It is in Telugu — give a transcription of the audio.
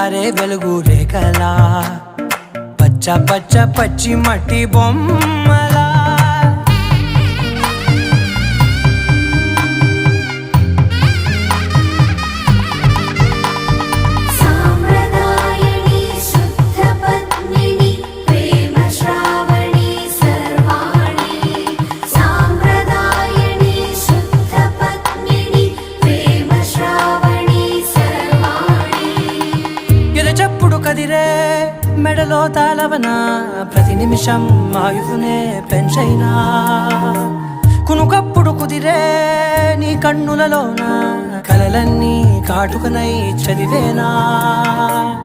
జారే వెలుగు రేఖలా పచ్చ పచ్చ పచ్చి మట్టి బొమ్మలా చెప్పుడు కదిరే మెడలో తాళవన ప్రతి నిమిషం ఆయుధునే పెంచైనా కునుకప్పుడు కుదిరే నీ కన్నులలోన కలలన్నీ కాటుకనై చదివేనా